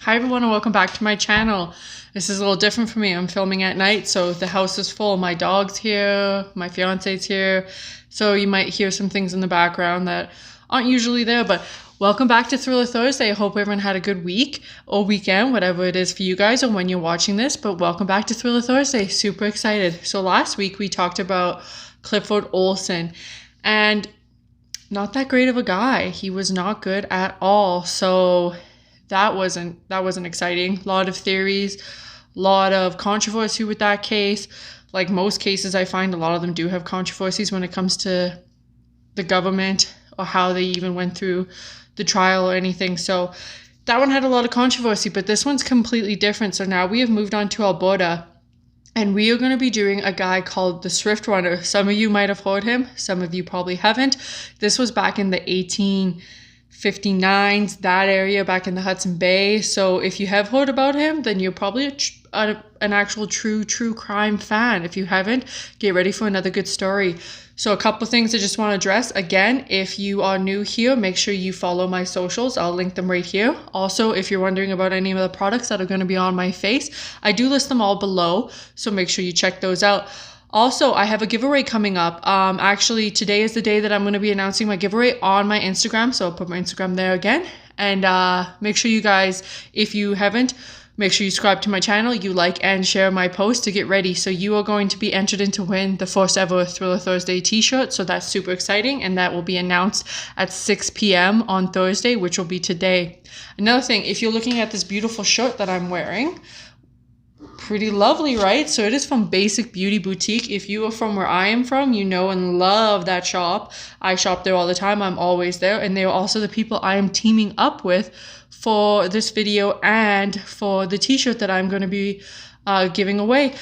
Hi everyone and welcome back to my channel. This is a little different for me. I'm filming at night, so the house is full. My dog's here, my fiance's here, so you might hear some things in the background that aren't usually there, but welcome back to Thriller Thursday. I hope everyone had a good week or weekend, whatever it is for you guys or when you're watching this, but welcome back to Thriller Thursday. Super excited. So last week we talked about Clifford Olson, and not that great of a guy. He was not good at all. So that wasn't exciting. A lot of theories, a lot of controversy with that case. Like most cases, I find a lot of them do have controversies when it comes to the government or how they even went through the trial or anything. So that one had a lot of controversy, but this one's completely different. So now we have moved on to Alberta, and we are going to be doing a guy called the Swift Runner. Some of you might have heard him. Some of you probably haven't. This was back in the 1859s, that area back in the Hudson Bay. So if you have heard about him, then you're probably an actual true crime fan. If you haven't, get ready for another good story. So a couple things I just want to address. Again, if you are new here, make sure you follow my socials. I'll link them right here. Also, if you're wondering about any of the products that are going to be on my face, I do list them all below, so make sure you check those out. Also, I have a giveaway coming up. Actually, today is the day that I'm going to be announcing my giveaway on my Instagram, so I'll put my Instagram there again. And make sure you guys, if you haven't, make sure you subscribe to my channel, you like and share my post to get ready. So you are going to be entered in to win the first ever Thriller Thursday t-shirt. So that's super exciting. And that will be announced at 6 p.m. on Thursday, which will be today. Another thing, if you're looking at this beautiful shirt that I'm wearing, pretty lovely, right? So it is from Basic Beauty Boutique. If you are from where I am from, you know and love that shop. I shop there all the time. I'm always there. And they are also the people I am teaming up with for this video and for the t-shirt that I'm going to be giving away.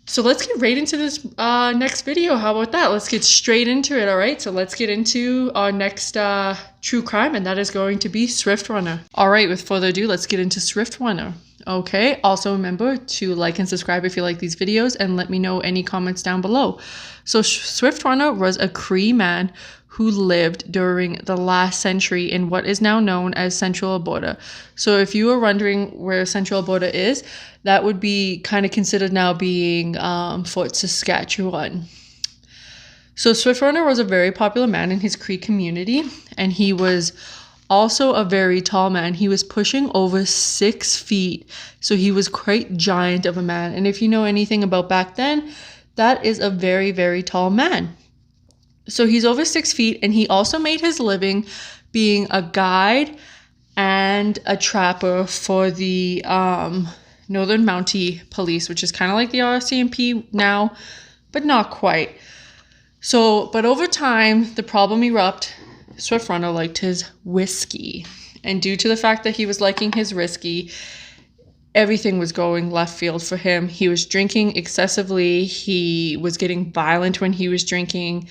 So let's get right into this next video. How about that? Let's get straight into it. All right, so let's get into our next true crime, and that is going to be Swift Runner. All right, with further ado, let's get into Swift Runner. Okay, also remember to like and subscribe if you like these videos, and let me know any comments down below. So Swift Runner was a Cree man who lived during the last century in what is now known as Central Alberta. So if you are wondering where Central Alberta is, that would be kind of considered now being Fort Saskatchewan. So Swift Runner was a very popular man in his Cree community, and he was also a very tall man. He was pushing over 6 feet, so he was quite giant of a man. And if you know anything about back then, that is a very tall man. So he's over 6 feet, and he also made his living being a guide and a trapper for the Northern Mountie Police, which is kind of like the RCMP now, but not quite. So, but over time, the problem erupted. Swift Runner liked his whiskey, and due to the fact that he was liking his whiskey, everything was going left field for him. He was drinking excessively. He was getting violent when he was drinking.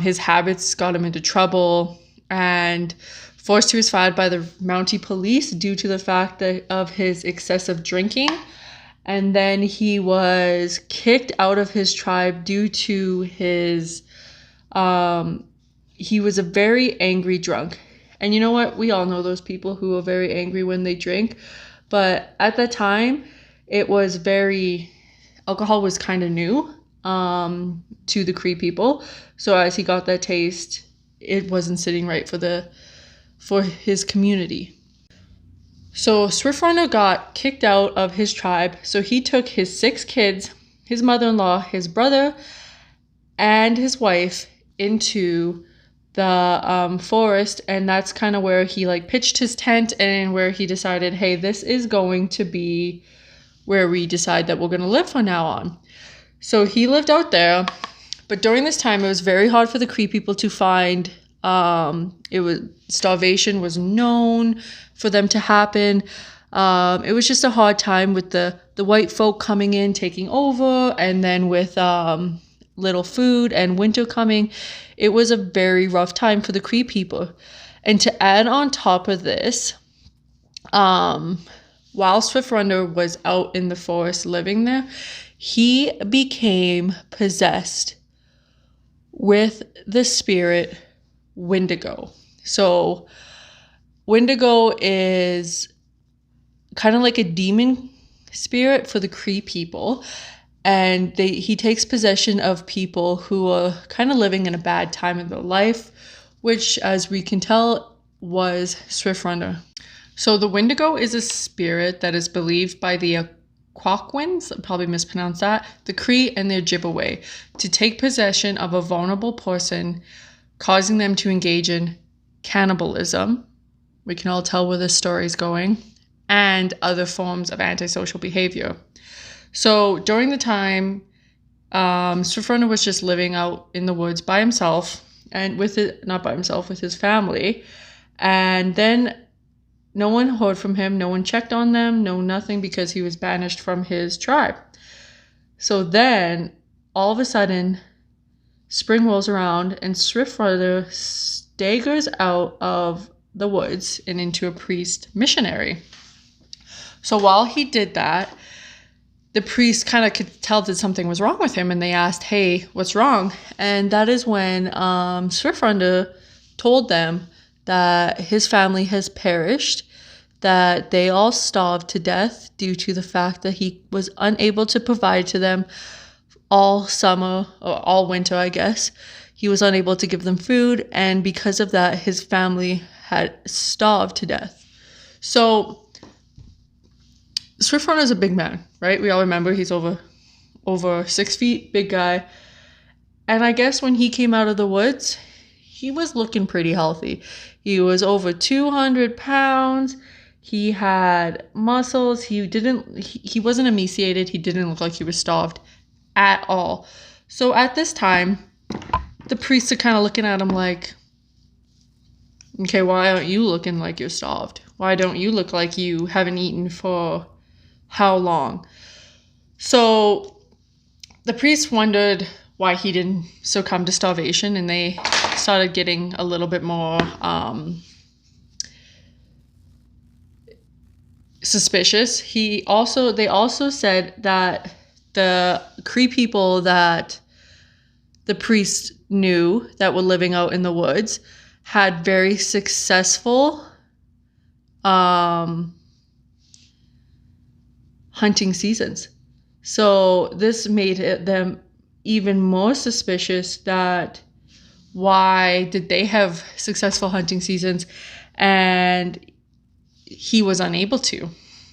His habits got him into trouble, and first he was fired by the Mountie Police due to the fact of his excessive drinking, and then he was kicked out of his tribe due to his he was a very angry drunk. And you know what? We all know those people who are very angry when they drink. But at that time, alcohol was kind of new to the Cree people. So as he got that taste, it wasn't sitting right for his community. So Swift Runner got kicked out of his tribe. So he took his 6 kids, his mother-in-law, his brother, and his wife into the forest, and that's kind of where he pitched his tent, and where he decided, hey, this is going to be where we decide that we're going to live from now on. So he lived out there, but during this time it was very hard for the Cree people to find. Starvation was known for them to happen. It was just a hard time with the white folk coming in, taking over, and then with little food and winter coming, it was a very rough time for the Cree people. And to add on top of this, while Swift Runner was out in the forest living there, he became possessed with the spirit Wendigo. So Wendigo is kind of like a demon spirit for the Cree people. And he takes possession of people who are kind of living in a bad time in their life, which, as we can tell, was Swift Runner. So the Wendigo is a spirit that is believed by the Quakwins, I probably mispronounced that, the Cree and the Ojibwe, to take possession of a vulnerable person, causing them to engage in cannibalism. We can all tell where this story is going, and other forms of antisocial behavior. So during the time, Swift Runner was just living out in the woods by himself, and with his family. And then no one heard from him, no one checked on them, no nothing, because he was banished from his tribe. So then, all of a sudden, spring rolls around and Swift Runner staggers out of the woods and into a priest missionary. So while he did that, the priest kind of could tell that something was wrong with him, and they asked, hey, what's wrong? And that is when Swift Runner told them that his family has perished, that they all starved to death due to the fact that he was unable to provide to them all summer, or all winter, I guess. He was unable to give them food, and because of that, his family had starved to death. So Swift Runner is a big man, right? We all remember he's over 6 feet, big guy. And I guess when he came out of the woods, he was looking pretty healthy. He was over 200 pounds. He had muscles. He wasn't emaciated. He didn't look like he was starved at all. So at this time, the priests are kind of looking at him like, okay, why aren't you looking like you're starved? Why don't you look like you haven't eaten for how long? So the priests wondered why he didn't succumb to starvation, and they started getting a little bit more suspicious. They also said that the Cree people that the priest knew that were living out in the woods had very successful hunting seasons. So this made them even more suspicious that why did they have successful hunting seasons and he was unable to.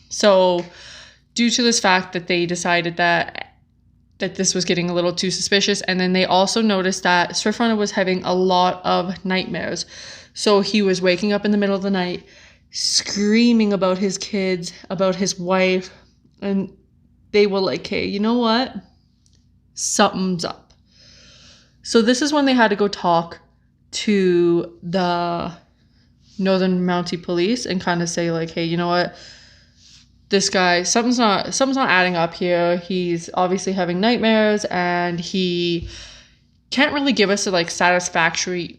So due to this fact that they decided that this was getting a little too suspicious, and then they also noticed that Swift Runner was having a lot of nightmares. So he was waking up in the middle of the night, screaming about his kids, about his wife, and they were like, hey, you know what? Something's up. So this is when they had to go talk to the Northern Mounted Police and kind of say like, hey, you know what? This guy, something's not adding up here. He's obviously having nightmares, and he can't really give us a satisfactory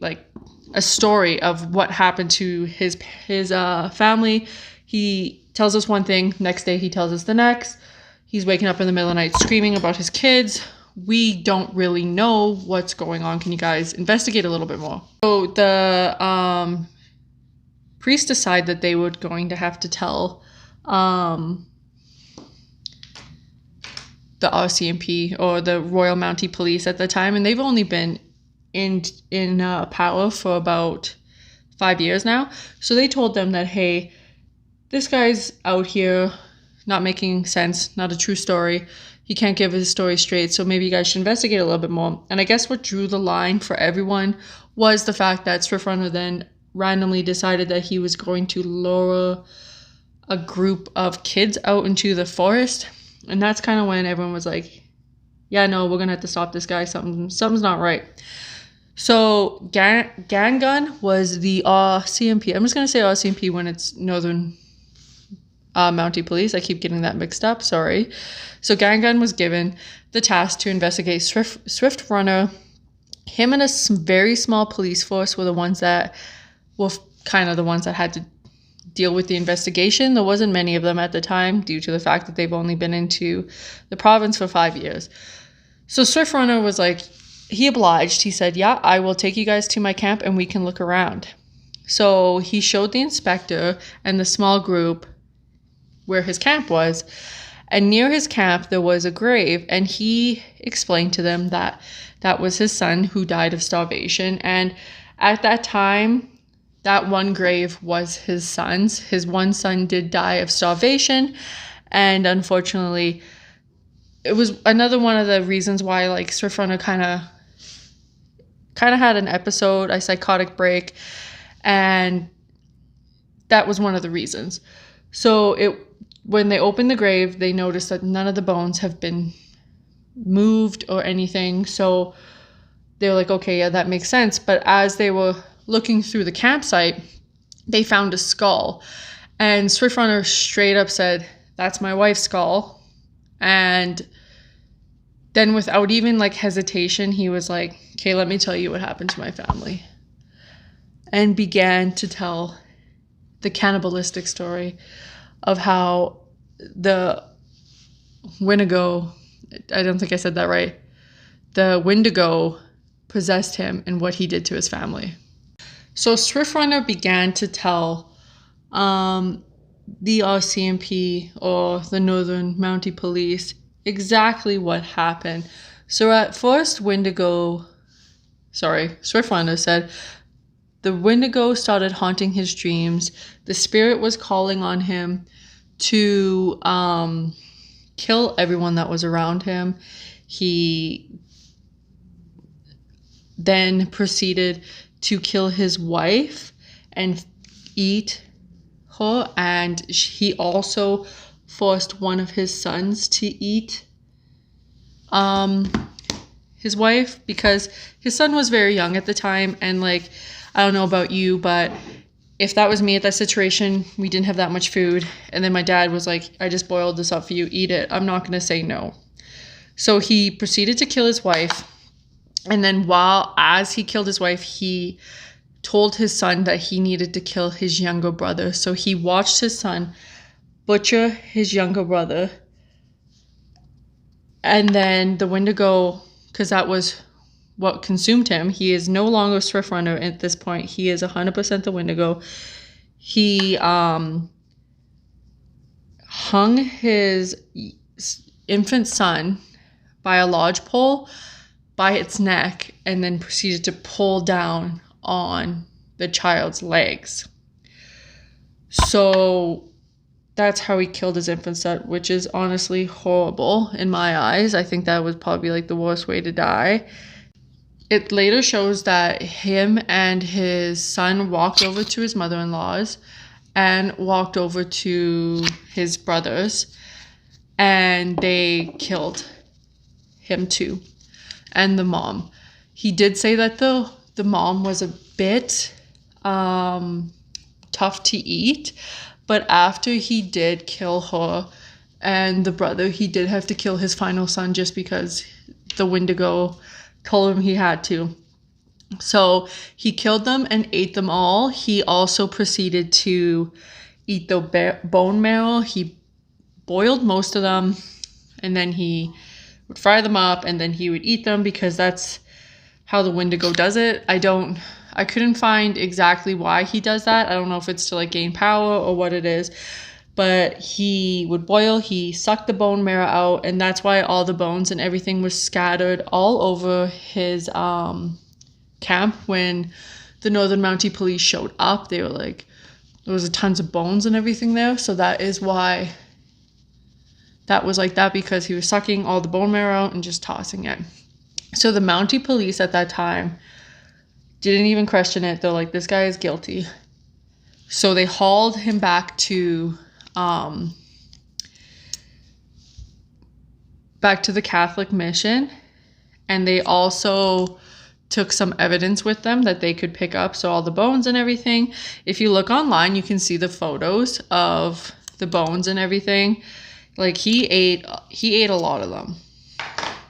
a story of what happened to his family. He tells us one thing, next day he tells us the next. He's waking up in the middle of the night screaming about his kids. We don't really know what's going on. Can you guys investigate a little bit more? So the priests decide that they were going to have to tell the RCMP, or the Royal Mounted Police at the time, and they've only been in power for about 5 years now. So they told them that, hey, this guy's out here not making sense, not a true story. He can't give his story straight, so maybe you guys should investigate a little bit more. And I guess what drew the line for everyone was the fact that Swift Runner then randomly decided that he was going to lure a group of kids out into the forest. And that's kind of when everyone was like, yeah, no, we're going to have to stop this guy. Something's not right. So Gangun was the RCMP. I'm just going to say RCMP when it's Northern Mounted Police. I keep getting that mixed up. Sorry. So Gangun was given the task to investigate Swift Runner. Him and a very small police force were the ones that were kind of the ones that had to deal with the investigation. There wasn't many of them at the time due to the fact that they've only been into the province for 5 years. So Swift Runner was like, he obliged. He said, yeah, I will take you guys to my camp and we can look around. So he showed the inspector and the small group where his camp was. And near his camp, there was a grave. And he explained to them that that was his son who died of starvation. And at that time, that one grave was his son's. His one son did die of starvation. And unfortunately, it was another one of the reasons why like Swift Runner kind of had an episode, a psychotic break. And that was one of the reasons. So when they opened the grave, they noticed that none of the bones have been moved or anything. So they were like, okay, yeah, that makes sense. But as they were looking through the campsite, they found a skull. And Swift Runner straight up said, that's my wife's skull. And then without even like hesitation, he was like, okay, let me tell you what happened to my family. And began to tell the cannibalistic story of how the Wendigo, I don't think I said that right, the Wendigo possessed him and what he did to his family. So Swift Runner began to tell the RCMP, or the Northern Mounted Police, exactly what happened. So at first, Swift Runner said, the Wendigo started haunting his dreams. The spirit was calling on him to kill everyone that was around him. He then proceeded to kill his wife and eat her. And he also forced one of his sons to eat his wife, because his son was very young at the time. And like, I don't know about you, but if that was me at that situation, we didn't have that much food, and then my dad was like, I just boiled this up for you, eat it, I'm not going to say no. So he proceeded to kill his wife. And then as he killed his wife, he told his son that he needed to kill his younger brother. So he watched his son butcher his younger brother. And then the Wendigo, because that was what consumed him. He is no longer Swift Runner at this point. He is 100% the Wendigo. He hung his infant son by a lodge pole by its neck, and then proceeded to pull down on the child's legs. So that's how he killed his infant son, which is honestly horrible in my eyes. I think that was probably like the worst way to die. It later shows that him and his son walked over to his mother-in-law's and walked over to his brother's, and they killed him too, and the mom. He did say that the mom was a bit tough to eat, but after he did kill her and the brother, he did have to kill his final son just because the Wendigo told him he had to. So he killed them and ate them all. He also proceeded to eat the bone marrow. He boiled most of them, and then he would fry them up, and then he would eat them, because that's how the Wendigo does it. I couldn't find exactly why he does that. I don't know if it's to like gain power or what it is, but he would boil, he sucked the bone marrow out, and that's why all the bones and everything was scattered all over his camp. When the Northern Mounted Police showed up, they were like, there was tons of bones and everything there. So that is why that was like that, because he was sucking all the bone marrow out and just tossing it. So the Mounted Police at that time didn't even question it. They're like, this guy is guilty. So they hauled him back to the Catholic mission, and they also took some evidence with them that they could pick up, so all the bones and everything. If you look online, you can see the photos of the bones and everything. Like, he ate a lot of them,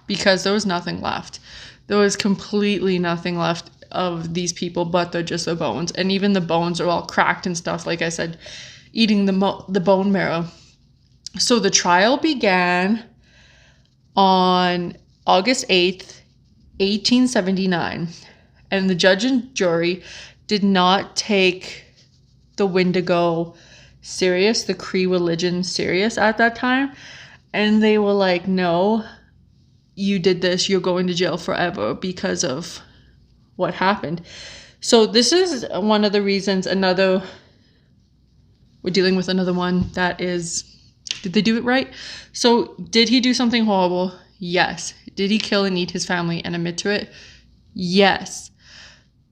because there was nothing left. There was completely nothing left of these people but just the bones, and even the bones are all cracked and stuff, like I said, eating the bone marrow. So the trial began on August 8th, 1879, and the judge and jury did not take the Wendigo serious, the Cree religion serious at that time. And they were like, no, you did this, you're going to jail forever because of what happened. So this is one of the reasons. We're dealing with another one that is, did they do it right? So did he do something horrible? Yes. Did he kill and eat his family and admit to it? Yes.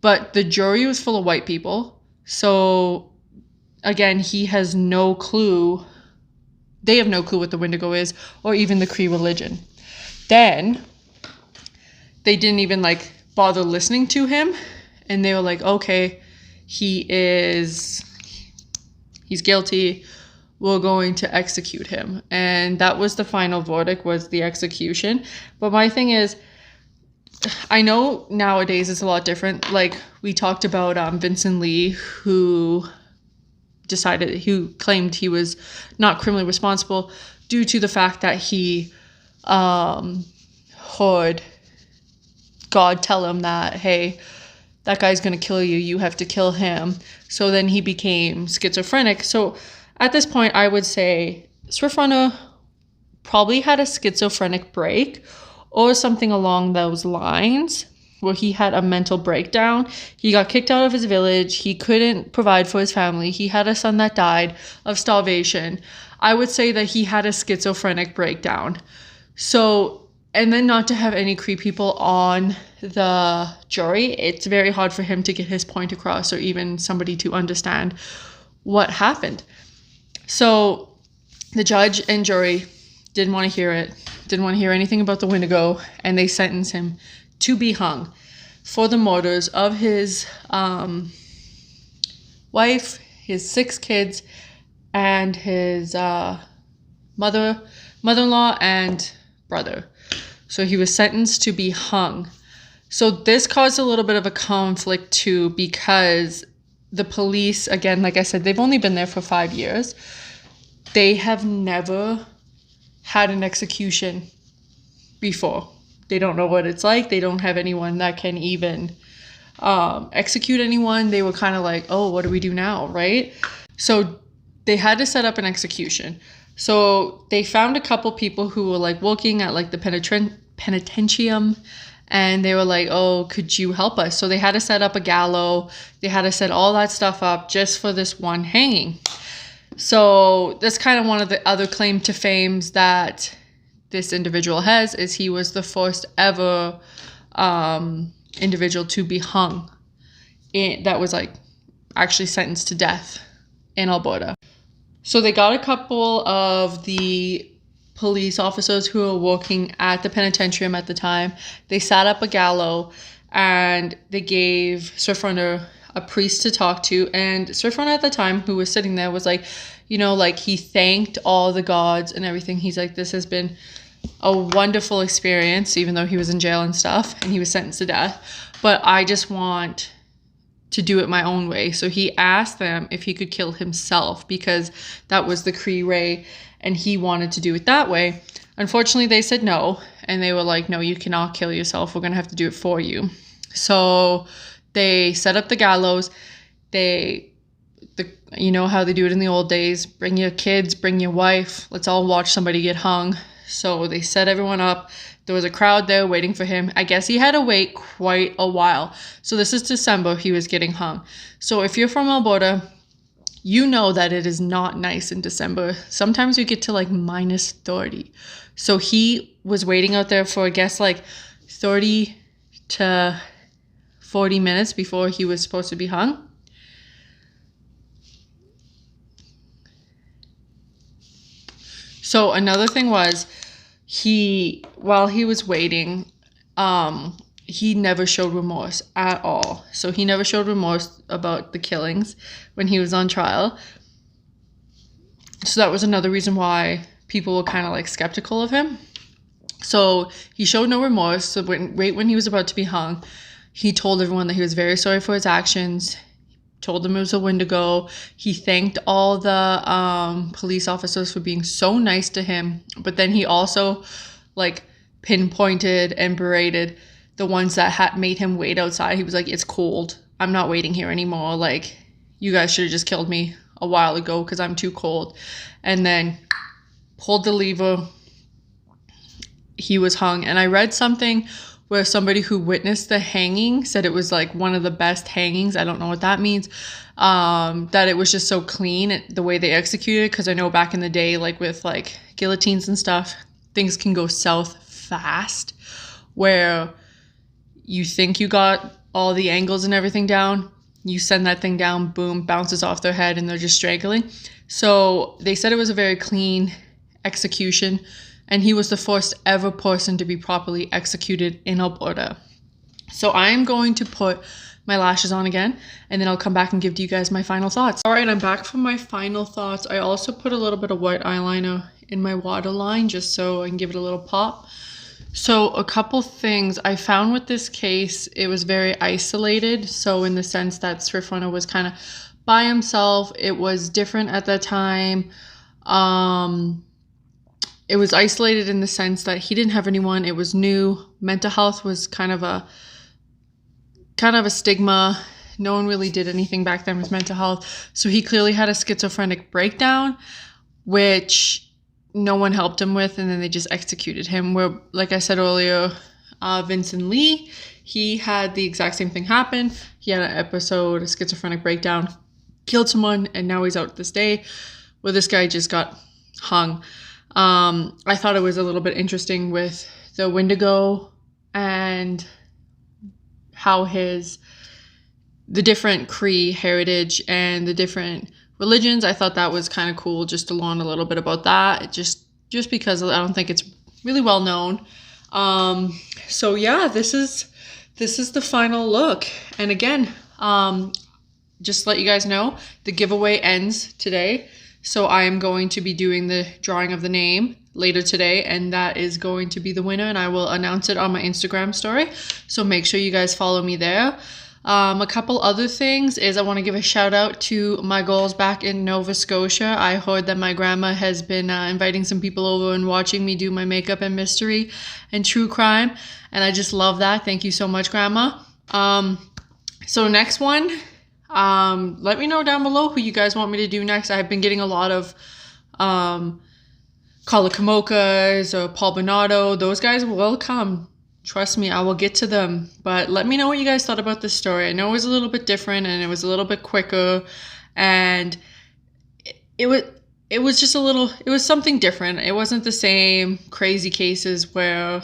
But the jury was full of white people. So again, he has no clue. They have no clue what the Wendigo is, or even the Cree religion. Then they didn't even like bother listening to him. And they were like, okay, he's guilty. We're going to execute him. And that was the final verdict, was the execution. But my thing is, I know nowadays it's a lot different. Like we talked about Vincent Lee, who claimed he was not criminally responsible due to the fact that he heard God tell him that, hey, that guy's going to kill you. You have to kill him. So then he became schizophrenic. So at this point, I would say Swift-Runner probably had a schizophrenic break or something along those lines, where he had a mental breakdown. He got kicked out of his village. He couldn't provide for his family. He had a son that died of starvation. I would say that he had a schizophrenic breakdown. So, and then not to have any Cree people on the jury, it's very hard for him to get his point across, or even somebody to understand what happened. So the judge and jury didn't want to hear it, didn't want to hear anything about the Wendigo, and they sentenced him to be hung for the murders of his wife, his 6 kids, and his mother-in-law and brother. So he was sentenced to be hung. So this caused a little bit of a conflict too, because the police, again, like I said, they've only been there for 5 years. They have never had an execution before. They don't know what it's like. They don't have anyone that can even execute anyone. They were kind of like, oh, what do we do now, right? So they had to set up an execution. So they found a couple people who were like working at like the penitentium, and they were like, oh, could you help us? So they had to set up a gallows. They had to set all that stuff up just for this one hanging. So that's kind of one of the other claim to fames that this individual has, is he was the first ever individual to be hung that was like actually sentenced to death in Alberta. So they got a couple of the police officers who were working at the penitentiary at the time. They set up a gallows, and they gave Swift-Runner a priest to talk to. And Swift-Runner at the time, who was sitting there, was like, you know, like he thanked all the gods and everything. He's like, this has been a wonderful experience, even though he was in jail and stuff and he was sentenced to death. But I just want to do it my own way. So he asked them if he could kill himself, because that was the Cree way and he wanted to do it that way. Unfortunately, they said no, and they were like, no, you cannot kill yourself. We're going to have to do it for you. So they set up the gallows. You know how they do it in the old days. Bring your kids, bring your wife. Let's all watch somebody get hung. So they set everyone up. There was a crowd there waiting for him. I guess he had to wait quite a while. So this is December, he was getting hung. So if you're from Alberta, you know that it is not nice in December. Sometimes we get to like minus 30. So he was waiting out there for, I guess, like 30 to 40 minutes before he was supposed to be hung. So another thing was, while he was waiting, he never showed remorse at all. So he never showed remorse about the killings when he was on trial. So that was another reason why people were kind of like skeptical of him. So he showed no remorse. So right when he was about to be hung, he told everyone that he was very sorry for his actions. Told them it was a Wendigo. He thanked all the police officers for being so nice to him. But then he also like pinpointed and berated the ones that had made him wait outside. He was like, it's cold. I'm not waiting here anymore. Like, you guys should have just killed me a while ago because I'm too cold. And then pulled the lever. He was hung. And I read something where somebody who witnessed the hanging said it was like one of the best hangings. I don't know what that means. That it was just so clean the way they executed it. Because I know back in the day, like with like guillotines and stuff, things can go south fast where you think you got all the angles and everything down. You send that thing down, boom, bounces off their head and they're just strangling. So they said it was a very clean execution. And he was the first ever person to be properly executed in Alberta. So I'm going to put my lashes on again, and then I'll come back and give you guys my final thoughts. All right, I'm back for my final thoughts. I also put a little bit of white eyeliner in my waterline just so I can give it a little pop. So a couple things I found with this case, it was very isolated. So in the sense that Thrift Runner was kind of by himself, it was different at that time. It was isolated in the sense that he didn't have anyone. It was new. Mental health was kind of a stigma. No one really did anything back then with mental health. So he clearly had a schizophrenic breakdown, which no one helped him with. And then they just executed him. Where, like I said earlier, Vincent Lee, he had the exact same thing happen. He had an episode, a schizophrenic breakdown, killed someone, and now he's out this day. Where this guy just got hung. I thought it was a little bit interesting with the Wendigo and how the different Cree heritage and the different religions. I thought that was kind of cool just to learn a little bit about that, just because I don't think it's really well known. So yeah, this is the final look. And again, just to let you guys know, the giveaway ends today. So I am going to be doing the drawing of the name later today, and that is going to be the winner, and I will announce it on my Instagram story. So make sure you guys follow me there. A couple other things is I want to give a shout out to my girls back in Nova Scotia. I heard that my grandma has been inviting some people over and watching me do my makeup and mystery and true crime, and I just love that. Thank you so much, Grandma. So next one. Let me know down below who you guys want me to do next. I've been getting a lot of Carla Kamokas or Paul Bernardo. Those guys will come. Trust me, I will get to them. But let me know what you guys thought about this story. I know it was a little bit different and it was a little bit quicker, and it was just it was something different. It wasn't the same crazy cases where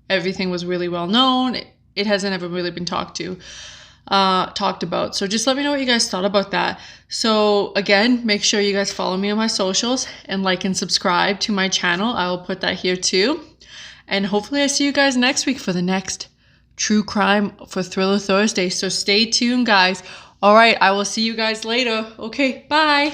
everything was really well known. It hasn't ever really been talked about. So just let me know what you guys thought about that. So again, make sure you guys follow me on my socials and like and subscribe to my channel. I will put that here too. And hopefully I see you guys next week for the next True Crime for Thriller Thursday. So stay tuned, guys. All right, I will see you guys later. Okay, bye.